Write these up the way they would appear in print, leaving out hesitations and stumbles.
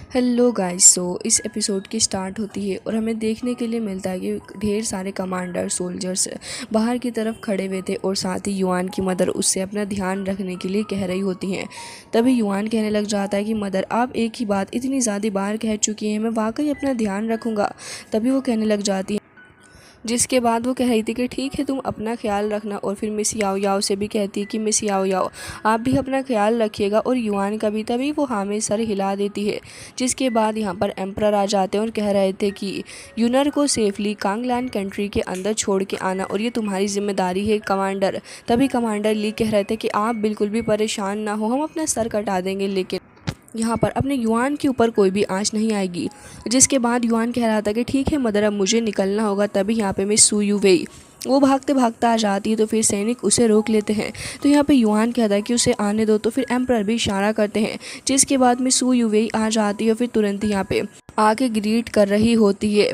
Hello guys. इस episode की start होती है और हमें देखने के लिए मिलता है कि ढेर सारे कमांडर सोल्जर्स बाहर की तरफ खड़े हुए थे और साथ ही युआन की मदर उससे अपना ध्यान रखने के लिए कह रही होती हैं। तभी युआन कहने लग जाता है कि मदर, आप एक ही बात इतनी ज़्यादा बार कह चुकी हैं, मैं वाकई अपना ध्यान रखूँगा। तभी वो कहने लग जाती है, जिसके बाद वो कह रही थी कि ठीक है, तुम अपना ख्याल रखना। और फिर मिस याओ याओ से भी कहती है कि मिस याओ याओ, आप भी अपना ख्याल रखिएगा और युआन का भी। तभी वो हाँ में सर हिला देती है। जिसके बाद यहाँ पर एम्परर आ जाते हैं और कह रहे थे कि यूनर को सेफली कांगलैंड कंट्री के अंदर छोड़ के आना और ये तुम्हारी जिम्मेदारी है कमांडर। तभी कमांडर ली कह रहे थे कि आप बिल्कुल भी परेशान ना हो, हम अपना सर कटा देंगे, लेकिन यहाँ पर अपने युआन के ऊपर कोई भी आँच नहीं आएगी। जिसके बाद युआन कह रहा था कि ठीक है मदर, अब मुझे निकलना होगा। तभी यहाँ पे मिस सू यू वेई वो भागते भागते आ जाती है, तो फिर सैनिक उसे रोक लेते हैं। तो यहाँ पे युआन कहता है कि उसे आने दो, तो फिर एम्परर भी इशारा करते हैं। जिसके बाद मिस सू यू वेई आ जाती है और फिर तुरंत यहाँ पे आके ग्रीट कर रही होती है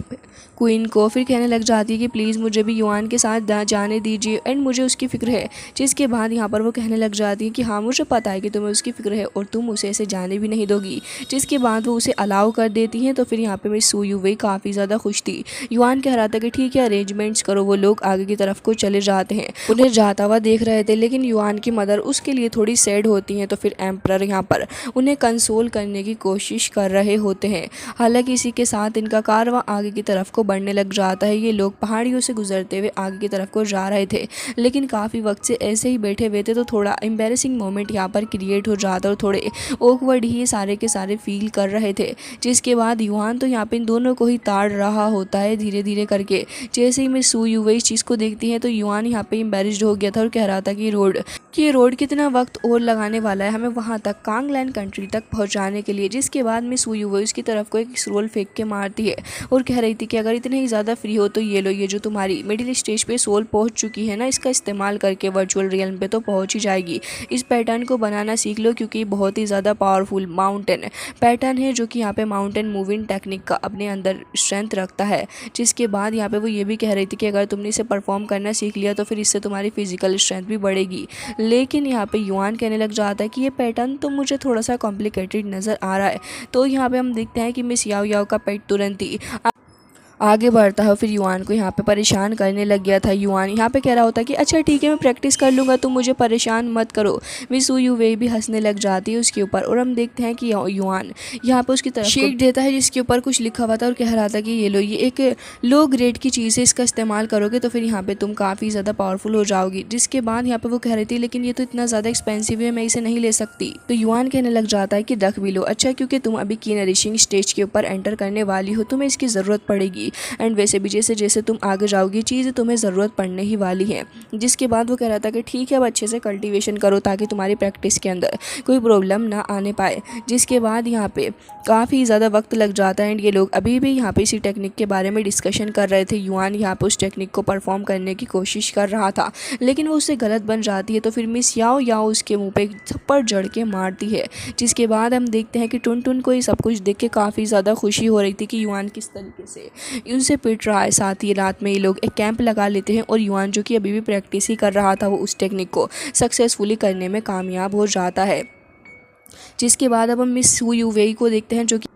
क्वीन को। फिर कहने लग जाती है कि प्लीज़ मुझे भी युआन के साथ जाने दीजिए एंड मुझे उसकी फ़िक्र है। जिसके बाद यहाँ पर वो कहने लग जाती है कि हाँ, मुझे पता है कि तुम्हें उसकी फ़िक्र है और तुम उसे ऐसे जाने भी नहीं दोगी। जिसके बाद वो उसे अलाउ कर देती हैं। तो फिर यहाँ पे मिस सू यू वेई काफ़ी ज़्यादा खुश थी। युआन कह रहा था कि ठीक है, अरेंजमेंट्स करो। वो लोग आगे की तरफ को चले जाते हैं, उन्हें जाता हुआ देख रहे थे, लेकिन युआन की मदर उसके लिए थोड़ी सैड होती हैं। तो फिर एम्परर यहाँ पर उन्हें कंसोल करने की कोशिश कर रहे होते हैं। हालांकि इसी के साथ इनका कारवां आगे की तरफ को बढ़ने लग जाता है। ये लोग पहाड़ियों से गुजरते हुए आगे की तरफ को जा रहे थे, लेकिन काफ़ी वक्त से ऐसे ही बैठे हुए थे, तो थोड़ा एम्बेरसिंग मोमेंट यहाँ पर क्रिएट हो जाता और थोड़े ऑकवर्ड ही सारे के सारे फील कर रहे थे। जिसके बाद युआन तो यहाँ पे इन दोनों को ही ताड़ रहा होता है धीरे धीरे करके। जैसे ही मैं सू यू इस चीज़ को देखती है तो युआन यहाँ पे एम्बेरस्ड हो गया था और कह रहा था कि ये रोड कितना वक्त और लगाने वाला है हमें वहाँ तक कांगलैंड कंट्री तक पहुँचाने के लिए। जिसके बाद मिस सू यू उसकी तरफ को एक स्क्रोल फेंक के मारती है और कह रही थी कि अगर इतने ही ज़्यादा फ्री हो तो ये लो, ये जो तुम्हारी मिडिल स्टेज पे सोल पहुंच चुकी है ना, इसका इस्तेमाल करके वर्चुअल रियल्म पे तो पहुंच ही जाएगी। इस पैटर्न को बनाना सीख लो, क्योंकि बहुत ही ज़्यादा पावरफुल माउंटेन पैटर्न है, जो कि यहाँ पे माउंटेन मूविंग टेक्निक का अपने अंदर स्ट्रेंथ रखता है। जिसके बाद यहाँ पे वो ये भी कह रही थी कि अगर तुमने इसे परफॉर्म करना सीख लिया तो फिर इससे तुम्हारी फिजिकल स्ट्रेंथ भी बढ़ेगी। लेकिन यहाँ पे युआन कहने लग जाता है कि ये पैटर्न तो मुझे थोड़ा सा कॉम्प्लिकेटेड नज़र आ रहा है। तो यहाँ पे हम देखते हैं कि मिस याओ याओ का पेट तुरंत ही आगे बढ़ता है, फिर युआन को यहाँ पे परेशान करने लग गया था। युआन यहाँ पे कह रहा होता है कि अच्छा ठीक है, मैं प्रैक्टिस कर लूँगा, तुम मुझे परेशान मत करो। मिस सू यू वे भी हंसने लग जाती है उसके ऊपर और हम देखते हैं कि युआन यहाँ पे उसकी तरफ शीट देता है जिसके ऊपर कुछ लिखा हुआ था और कह रहा था कि ये लो, ये एक लो ग्रेड की चीज़ है, इसका इस्तेमाल करोगे तो फिर यहाँ पे तुम काफ़ी ज़्यादा पावरफुल हो जाओगी। जिसके बाद यहाँ पे वो कह रही थी लेकिन ये तो इतना ज़्यादा एक्सपेंसिव है, मैं इसे नहीं ले सकती। तो युआन कहने लग जाता है कि रख भी लो, अच्छा क्योंकि तुम अभी की नरिशिंग स्टेज के ऊपर एंटर करने वाली हो, तुम्हें इसकी ज़रूरत पड़ेगी एंड वैसे भी जैसे जैसे तुम आगे जाओगी चीज़ तुम्हें ज़रूरत पड़ने ही वाली है। जिसके बाद वो कह रहा था कि ठीक है, अब अच्छे से कल्टीवेशन करो ताकि तुम्हारी प्रैक्टिस के अंदर कोई प्रॉब्लम ना आने पाए। जिसके बाद यहाँ पे काफ़ी ज़्यादा वक्त लग जाता है एंड ये लोग अभी भी यहाँ पे इसी टेक्निक के बारे में डिस्कशन कर रहे थे। युआन यहाँ पे उस टेक्निक को परफॉर्म करने की कोशिश कर रहा था, लेकिन वो उससे गलत बन जाती है। तो फिर मिस याओ याओ उसके मुँह पे थप्पड़ जड़ के मारती है। जिसके बाद हम देखते हैं कि टुन टुन को ये सब कुछ देख के काफ़ी ज़्यादा खुशी हो रही थी कि युआन किस तरीके से उनसे पिट रहा है। साथ ही रात में ये लोग एक कैंप लगा लेते हैं और युआन जो कि अभी भी प्रैक्टिस ही कर रहा था, वो उस टेक्निक को सक्सेसफुली करने में कामयाब हो जाता है। जिसके बाद अब हम मिस सू यू वेई को देखते हैं जो कि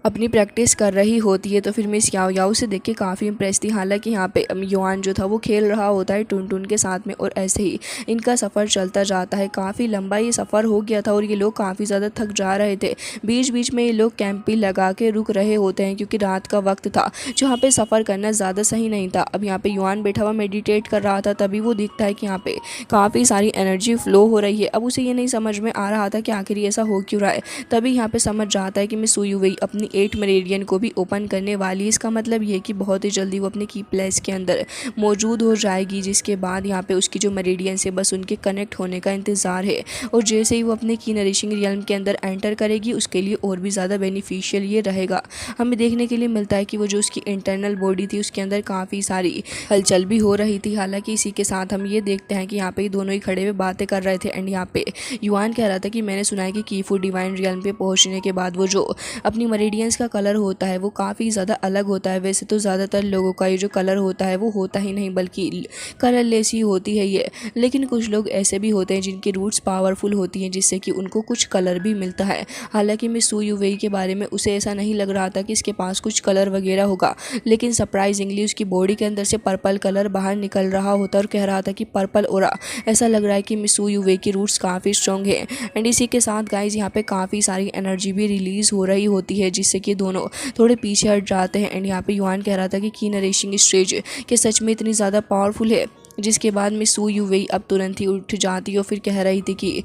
अपनी प्रैक्टिस कर रही होती है। तो फिर मिस याओ याओ से देख के काफ़ी इंप्रेस थी। हालांकि यहाँ पे युआन जो था वो खेल रहा होता है टुन टुन के साथ में और ऐसे ही इनका सफ़र चलता जाता है। काफ़ी लंबा ये सफ़र हो गया था और ये लोग काफ़ी ज़्यादा थक जा रहे थे। बीच बीच में ये लोग कैंप भी लगा के रुक रहे होते हैं, क्योंकि रात का वक्त था जहाँ पे सफ़र करना ज़्यादा सही नहीं था। अब यहाँ पे युआन बैठा हुआ मेडिटेट कर रहा था, तभी वो दिखता है कि यहाँ पे काफ़ी सारी एनर्जी फ्लो हो रही है। अब उसे ये नहीं समझ में आ रहा था कि आखिर ऐसा हो क्यों रहा है। तभी यहाँ पे समझ जाता है कि मिस सू यू वेई अपनी 8 मेरिडियन को भी ओपन करने वाली है। इसका मतलब ये कि बहुत ही जल्दी वो अपने की प्लेस के अंदर मौजूद हो जाएगी। जिसके बाद यहाँ पे उसकी जो मेरिडियन से बस उनके कनेक्ट होने का इंतज़ार है और जैसे ही वो अपने की नरिशिंग रियल्म के अंदर एंटर करेगी उसके लिए और भी ज़्यादा बेनिफिशियल ये रहेगा। हमें देखने के लिए मिलता है कि वो जो उसकी इंटरनल बॉडी थी उसके अंदर काफ़ी सारी हलचल भी हो रही थी। हालांकि इसी के साथ हम ये देखते हैं कि यहाँ पे दोनों ही खड़े हुए बातें कर रहे थे एंड यहाँ पे युआन कह रहा था कि मैंने सुना है कि कीफू डिवाइन रियल्म पे पहुँचने के बाद वो जो अपनी मेरिडियन ऑडियंस का कलर होता है वो काफ़ी ज़्यादा अलग होता है। वैसे तो ज़्यादातर लोगों का ये जो कलर होता है वो होता ही नहीं, बल्कि कलरलेस ही होती है ये। लेकिन कुछ लोग ऐसे भी होते हैं जिनकी रूट्स पावरफुल होती हैं, जिससे कि उनको कुछ कलर भी मिलता है। हालांकि मिस सू यूवेई के बारे में उसे ऐसा नहीं लग रहा था कि इसके पास कुछ कलर वगैरह होगा, लेकिन सरप्राइजिंगली उसकी बॉडी के अंदर से पर्पल कलर बाहर निकल रहा होता और कह रहा था कि पर्पल ओरा। ऐसा लग रहा है कि मिस सू यूवेई की रूट्स काफ़ी स्ट्रॉन्ग है। एंड इसी के साथ गाइज यहाँ पे काफ़ी सारी एनर्जी भी रिलीज हो रही होती है, जिससे कि दोनों थोड़े पीछे हट जाते हैं। एंड यहाँ पे युआन कह रहा था कि की नरेशिंग स्टेज के सच में इतनी ज़्यादा पावरफुल है। जिसके बाद मिस सू यूवेई अब तुरंत ही उठ जाती और फिर कह रही थी कि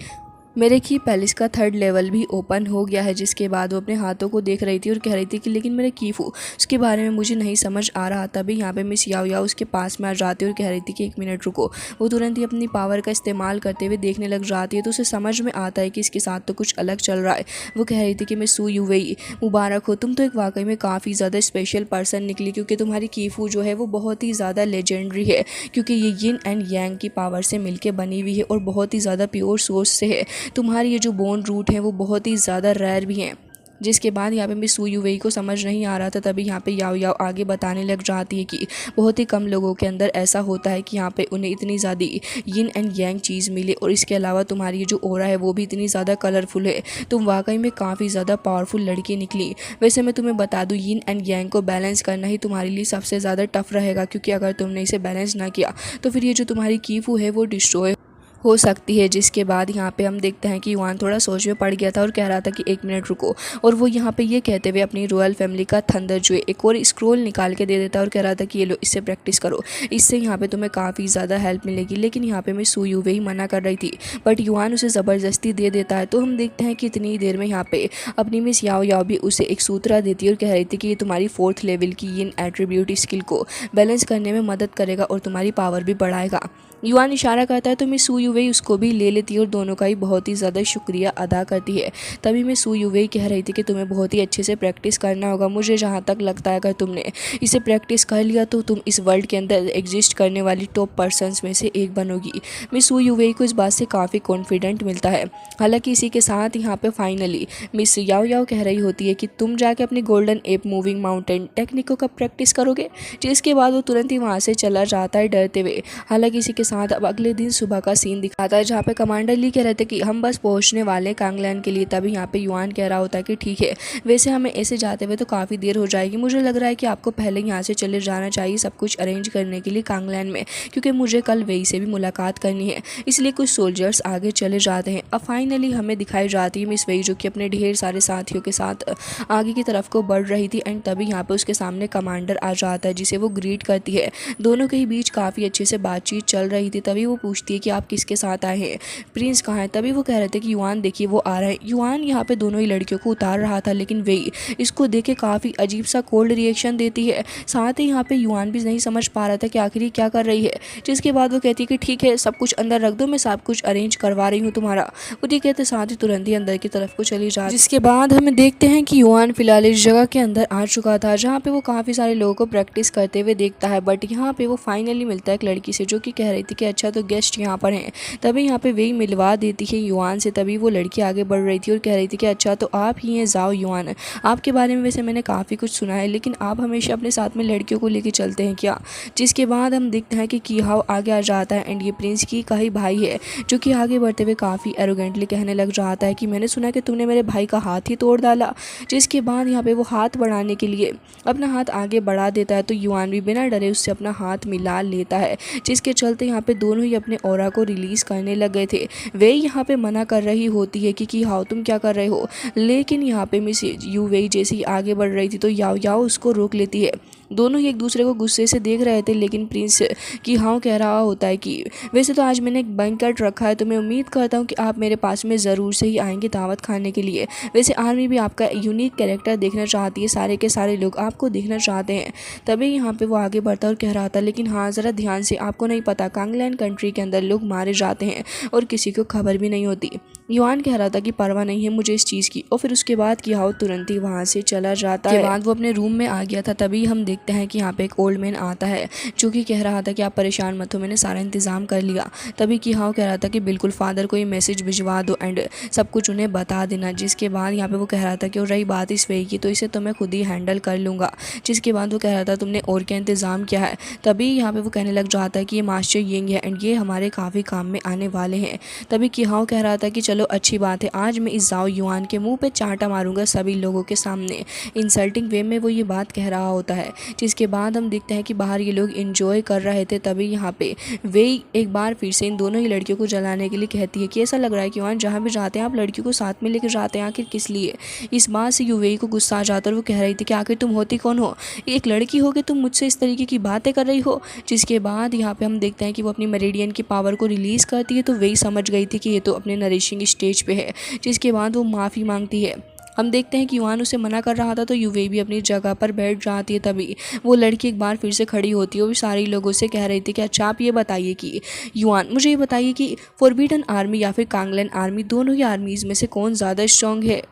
मेरे की पैलेस का 3rd लेवल भी ओपन हो गया है। जिसके बाद वो अपने हाथों को देख रही थी और कह रही थी कि लेकिन मेरे कीफू, उसके बारे में मुझे नहीं समझ आ रहा। तभी यहाँ पे मिस याओ याओ उसके पास में आ जाती है और कह रही थी कि 1 मिनट रुको। वो तुरंत ही अपनी पावर का इस्तेमाल करते हुए देखने लग जाती है, तो उसे समझ में आता है कि इसके साथ तो कुछ अलग चल रहा है। वो कह रही थी कि मिस सू यूवेई, मुबारक हो, तुम तो एक वाकई में काफ़ी ज़्यादा स्पेशल पर्सन निकली, क्योंकि तुम्हारी कीफू जो है वो बहुत ही ज़्यादा लेजेंडरी है, क्योंकि ये यिन एंड यांग की पावर से मिलकर बनी हुई है और बहुत ही ज़्यादा प्योर सोर्स से है। तुम्हारी ये जो बोन रूट है वो बहुत ही ज़्यादा रेयर भी हैं। जिसके बाद यहाँ पे मिस सू यूवेई को समझ नहीं आ रहा था। तभी यहाँ पे याओ याओ आगे बताने लग जाती है कि बहुत ही कम लोगों के अंदर ऐसा होता है कि यहाँ पे उन्हें इतनी ज़्यादा यिन एंड यांग चीज़ मिले, और इसके अलावा तुम्हारी ये जो ओरा है वो भी इतनी ज़्यादा कलरफुल है। तुम वाकई में काफ़ी ज़्यादा पावरफुल लड़की निकली। वैसे मैं तुम्हें बता दूँ, यिन एंड यांग को बैलेंस करना ही तुम्हारे लिए सबसे ज़्यादा टफ रहेगा, क्योंकि अगर तुमने इसे बैलेंस ना किया तो फिर ये जो तुम्हारी कीफू है वो डिस्ट्रॉय हो सकती है। जिसके बाद यहाँ पे हम देखते हैं कि युआन थोड़ा सोच में पड़ गया था और कह रहा था कि 1 मिनट रुको, और वो यहाँ पे ये कहते हुए अपनी रॉयल फैमिली का थंडर जो एक और स्क्रोल निकाल के दे देता है और कह रहा था कि ये लो, इससे प्रैक्टिस करो, इससे यहाँ पे तुम्हें काफ़ी ज़्यादा हेल्प मिलेगी। लेकिन यहाँ पे मिस सू यूवेई मना कर रही थी, बट युआन उसे ज़बरदस्ती दे देता है। तो हम देखते हैं कि इतनी देर में यहाँ पे अपनी मिस याओ याओ भी उसे एक सूत्रा देती है और कह रही थी कि ये तुम्हारी 4th लेवल की यिन एट्रीब्यूट स्किल को बैलेंस करने में मदद करेगा और तुम्हारी पावर भी बढ़ाएगा। युआन इशारा करता है तो मिस सू यूवेई उसको भी ले लेती है और दोनों का ही बहुत ही ज़्यादा शुक्रिया अदा करती है। तभी मिस सू यूवेई कह रही थी कि तुम्हें बहुत ही अच्छे से प्रैक्टिस करना होगा। मुझे जहाँ तक लगता है अगर तुमने इसे प्रैक्टिस कर लिया तो तुम इस वर्ल्ड के अंदर एग्जिस्ट करने वाली टॉप पर्सनस में से एक बनोगी। मिस सू यूवेई को इस बात से काफ़ी कॉन्फिडेंट मिलता है। हालांकि इसी के साथ यहाँ पे फाइनली मिस याओ याओ कह रही होती है कि तुम जाके अपनी golden app moving mountain technique को कब प्रैक्टिस करोगे। जिसके बाद वो तुरंत ही वहाँ से चला जाता है डरते हुए। हालांकि इसी के साथ अब अगले दिन सुबह का सीन दिखाता है, जहाँ पे कमांडर ली कह रहे थे कि हम बस पहुँचने वाले कांगलैंड के लिए। तभी यहाँ पे युआन कह रहा होता है कि ठीक है, वैसे हमें ऐसे जाते हुए तो काफ़ी देर हो जाएगी, मुझे लग रहा है कि आपको पहले यहाँ से चले जाना चाहिए सब कुछ अरेंज करने के लिए कांगलैंड में, क्योंकि मुझे कल वेई से भी मुलाकात करनी है। इसलिए कुछ सोल्जर्स आगे चले जाते हैं। अब फाइनली हमें दिखाई जाती है मिस वेई, जो कि अपने ढेर सारे साथियों के साथ आगे की तरफ को बढ़ रही थी। एंड तभी यहाँ पे उसके सामने कमांडर आ जाता है, जिसे वो ग्रीट करती है। दोनों के ही बीच काफ़ी अच्छे से बातचीत चल रही थी। तभी वो पूछती है कि आप किसके साथ आए हैं, प्रिंस कहाँ है। तभी वो कह रहे थे कि युआन देखिए वो आ रहे हैं। युआन यहाँ पे दोनों ही लड़कियों को उतार रहा था, लेकिन वेई इसको देख के काफ़ी अजीब सा कोल्ड रिएक्शन देती है। साथ ही यहाँ पे युआन भी नहीं समझ पा रहा था कि आखिर क्या कर रही है। जिसके बाद वो कहती है कि ठीक है, सब कुछ अंदर रख दो, मैं सब कुछ अरेंज करवा रही हूँ तुम्हारा। वो ये कहते साथ ही तुरंत ही अंदर की तरफ को चली जाती। जिसके बाद हमें देखते हैं कि युआन फिलहाल इस जगह के अंदर आ चुका था, जहाँ पे वो काफ़ी सारे लोगों को प्रैक्टिस करते हुए देखता है। बट यहाँ पे वो फाइनली मिलता है एक लड़की से, जो कि कह रही थी कि अच्छा तो गेस्ट यहाँ पर हैं। तभी यहाँ पे वेई मिलवा देती है युआन से। तभी वो लड़की आगे बढ़ रही थी और कह रही थी कि अच्छा तो आप ही हैं जाओ युआन, आपके बारे में वैसे मैंने काफ़ी कुछ सुना है, लेकिन आप हमेशा अपने साथ में लड़कियों को लेके चलते हैं क्या। जिसके बाद हम देखते हैं कि कीहाओ आगे आ जाता है। एंड ये प्रिंस की का ही भाई है, जो कि आगे बढ़ते हुए काफ़ी एरोगेंटली कहने लग जाता है कि मैंने सुना कि तुमने मेरे भाई का हाथ ही तोड़ डाला। जिसके बाद यहाँ पे वो हाथ बढ़ाने के लिए अपना हाथ आगे बढ़ा देता है, तो युआन भी बिना डरे उससे अपना हाथ मिला लेता है। जिसके चलते यहाँ पे दोनों ही अपने ऑरा को रिलीज़ करने लग गए थे। वे यहाँ पे मना कर रही होती है कि कीहाओ तुम क्या कर रहे हो, लेकिन यहाँ पे मिस यूवेई जैसे ही आगे बढ़ रही थी तो याओ याओ उसको रोक लेती है। दोनों ही एक दूसरे को गुस्से से देख रहे थे, लेकिन प्रिंस कीहाओ कह रहा होता है कि वैसे तो आज मैंने एक बैंकेट रखा है, तो मैं उम्मीद करता हूँ कि आप मेरे पास में ज़रूर से ही आएंगे दावत खाने के लिए। वैसे आर्मी भी आपका यूनिक कैरेक्टर देखना चाहती है, सारे के सारे लोग आपको देखना चाहते हैं। तभी यहाँ पे वो आगे बढ़ता और कह रहा था लेकिन हाँ ज़रा ध्यान से, आपको नहीं पता कांगलैंड कंट्री के अंदर लोग मारे जाते हैं और किसी को खबर भी नहीं होती। युआन कह रहा था कि परवाह नहीं है मुझे इस चीज़ की, और फिर उसके बाद कीहाओ तुरंत ही वहाँ से चला जाता है। बाद वो अपने रूम में आ गया था। तभी हम देखते हैं कि यहाँ पे एक ओल्ड मैन आता है जो कि कह रहा था कि आप परेशान मत हो, मैंने सारा इंतज़ाम कर लिया। तभी कि हाँ कह रहा था कि बिल्कुल फादर को ये मैसेज भिजवा दो एंड सब कुछ उन्हें बता देना। जिसके बाद यहाँ पे वो कह रहा था कि और रही बात इस वे की तो इसे तो मैं खुद ही हैंडल कर लूँगा। जिसके बाद वो कह रहा था तुमने और क्या इंतज़ाम किया है। तभी यहाँ पे वो कहने लग जाता है कि ये मास्टर यिंग है एंड ये हमारे काफ़ी काम में आने वाले हैं। तभी कि हाँ कह रहा था कि चलो अच्छी बात है, आज मैं इस जाओ युआन के मुंह पे चांटा मारूंगा सभी लोगों के सामने। इंसल्टिंग वे में वो ये बात कह रहा होता है। जिसके बाद हम देखते हैं कि बाहर ये लोग इंजॉय कर रहे थे। तभी यहाँ पे वे एक बार फिर से इन दोनों ही लड़कियों को जलाने के लिए कहती है कि ऐसा लग रहा है कि युआन जहाँ भी जाते हैं आप लड़कियों को साथ में लेकर जाते हैं, आखिर किस लिए। इस बात से युवेई को गुस्सा आ जाता है और वो कह रही थी कि आखिर तुम होती कौन हो, एक लड़की हो के तुम मुझसे इस तरीके की बातें कर रही हो। जिसके बाद यहाँ पे हम देखते हैं कि वो अपनी मेरिडियन की पावर को रिलीज़ करती है। तो वही समझ गई थी कि ये तो अपने नरिशिंग स्टेज पे है। जिसके बाद वो माफ़ी मांगती है। हम देखते हैं कि युआन उसे मना कर रहा था तो युवे भी अपनी जगह पर बैठ जाती है। तभी वो लड़की एक बार फिर से खड़ी होती है। वो भी सारे लोगों से कह रही थी कि अच्छा आप ये बताइए कि युआन मुझे ये बताइए कि फॉरबिडन आर्मी या फिर कांगलन आर्मी, दोनों ही आर्मीज़ में से कौन ज़्यादा स्ट्रॉन्ग है।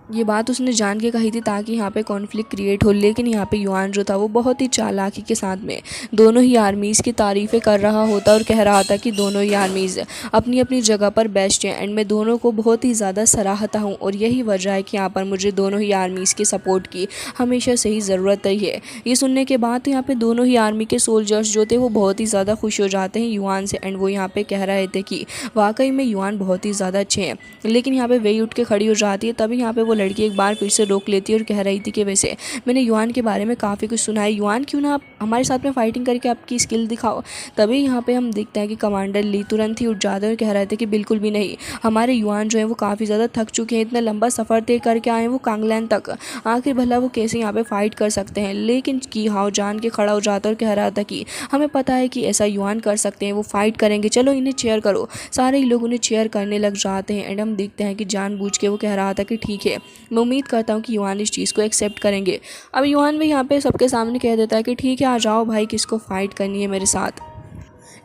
ये बात उसने जान के कही थी ताकि यहाँ पे कॉन्फ्लिक्ट क्रिएट हो। लेकिन यहाँ पे युआन जो था वो बहुत ही चालाकी के साथ में दोनों ही आर्मीज़ की तारीफ़ें कर रहा होता और कह रहा था कि दोनों ही आर्मीज़ अपनी अपनी जगह पर बेस्ट हैं एंड मैं दोनों को बहुत ही ज़्यादा सराहता हूँ और यही वजह है कि यहाँ पर मुझे दोनों ही आर्मीज़ की सपोर्ट की हमेशा से ही ज़रूरत रही है। ये सुनने के बाद तो यहाँ पे दोनों ही आर्मी के सोल्जर्स जो थे वो बहुत ही ज़्यादा खुश हो जाते हैं युआन से एंड वो यहाँ पे कह रहे थे कि वाकई में युआन बहुत ही ज़्यादा अच्छे हैं। लेकिन यहाँ पे वे उठ के खड़ी हो जाती है। तभी यहाँ पे वो लड़की एक बार फिर से रोक लेती है और कह रही थी कि वैसे मैंने युआन के बारे में काफ़ी कुछ सुना है, युआन क्यों ना आप हमारे साथ में फाइटिंग करके आपकी स्किल दिखाओ। तभी यहाँ पे हम देखते हैं कि कमांडर ली तुरंत ही उठ जाते हैं और कह रहे थे कि बिल्कुल भी नहीं, हमारे युआन जो है वो काफ़ी ज़्यादा थक चुके हैं, इतना लंबा सफ़र तय करके आए हैं वो कांगलैन तक, आखिर भला वो कैसे यहाँ पे फाइट कर सकते हैं। लेकिन की हाओ जान के खड़ा हो जाता है और कह रहा था कि हमें पता है कि ऐसा युआन कर सकते हैं, वो फाइट करेंगे, चलो इन्हें चेयर करो। सारे ही लोग उन्हें चेयर करने लग जाते हैं एंड हम देखते हैं कि जानबूझ के वो कह रहा था कि ठीक है, मैं उम्मीद करता हूँ कि युआन इस चीज़ को एक्सेप्ट करेंगे। अब युआन भी यहाँ पे सबके सामने कह देता है कि ठीक है आ जाओ भाई, किसको फाइट करनी है मेरे साथ।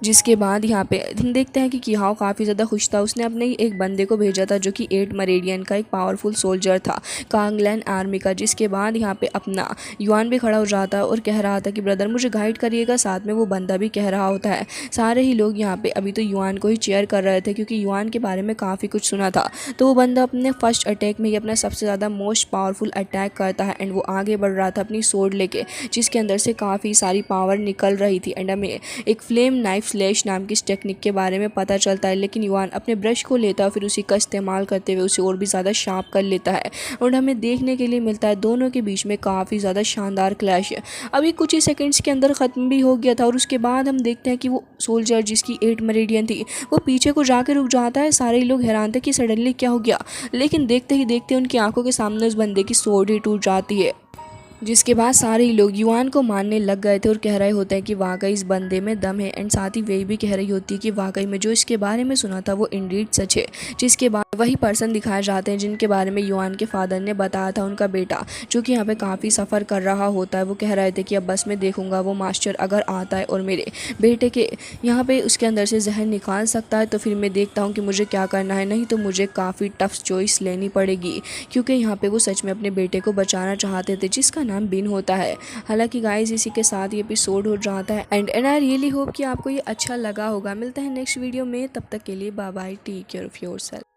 जिसके बाद यहाँ पे हम देखते हैं कि किहाओ काफ़ी ज़्यादा खुश था। उसने अपने ही एक बंदे को भेजा था जो कि 8 मरेडियन का एक पावरफुल सोल्जर था कांगलैन आर्मी का। जिसके बाद यहाँ पे अपना युआन भी खड़ा हो जाता और कह रहा था कि ब्रदर मुझे गाइड करिएगा। साथ में वो बंदा भी कह रहा होता है। सारे ही लोग यहाँ पे अभी तो युआन को ही चेयर कर रहे थे क्योंकि युआन के बारे में काफ़ी कुछ सुना था। तो वो बंदा अपने फर्स्ट अटैक में ही अपना सबसे ज़्यादा मोस्ट पावरफुल अटैक करता है एंड वो आगे बढ़ रहा था अपनी सोर्ड लेके, जिसके अंदर से काफ़ी सारी पावर निकल रही थी। एंड हमें एक फ्लेम नाइफ स्लैश नाम की इस टेक्निक के बारे में पता चलता है। लेकिन युआन अपने ब्रश को लेता है फिर उसी का इस्तेमाल करते हुए उसे और भी ज़्यादा शार्प कर लेता है और हमें देखने के लिए मिलता है दोनों के बीच में काफ़ी ज़्यादा शानदार क्लैश है। अभी कुछ ही सेकंड्स के अंदर ख़त्म भी हो गया था और उसके बाद हम देखते हैं कि वो सोल्जर जिसकी 8 मरेडियन थी वो पीछे को जाकर रुक जाता है। सारे लोग हैरान थे कि सडनली क्या हो गया, लेकिन देखते ही देखते उनकी आंखों के सामने उस बंदे की सोर्ड ही टूट जाती है। जिसके बाद सारे ही लोग युआन को मानने लग गए थे और कह रहे होते हैं कि वाकई इस बंदे में दम है। एंड साथ ही वे भी कह रही होती है कि वाकई में जो इसके बारे में सुना था वो इंडीड सच है। जिसके बाद वही पर्सन दिखाए जाते हैं जिनके बारे में युआन के फादर ने बताया था, उनका बेटा जो कि यहाँ पे काफ़ी सफ़र कर रहा होता है। वो कह रहे थे कि अब बस मैं देखूंगा वो मास्टर अगर आता है और मेरे बेटे के यहाँ पे उसके अंदर से जहर निकाल सकता है तो फिर मैं देखता हूँ कि मुझे क्या करना है, नहीं तो मुझे काफ़ी टफ चॉइस लेनी पड़ेगी। क्योंकि यहाँ पे वो सच में अपने बेटे को बचाना चाहते थे जिसका नाम बिन होता है। हालांकि गाइस इसी के साथ ये एपिसोड हो जाता है एंड आई रियली होप कि आपको ये अच्छा लगा होगा। मिलते हैं नेक्स्ट वीडियो में, तब तक के लिए bye bye, take care of yourself.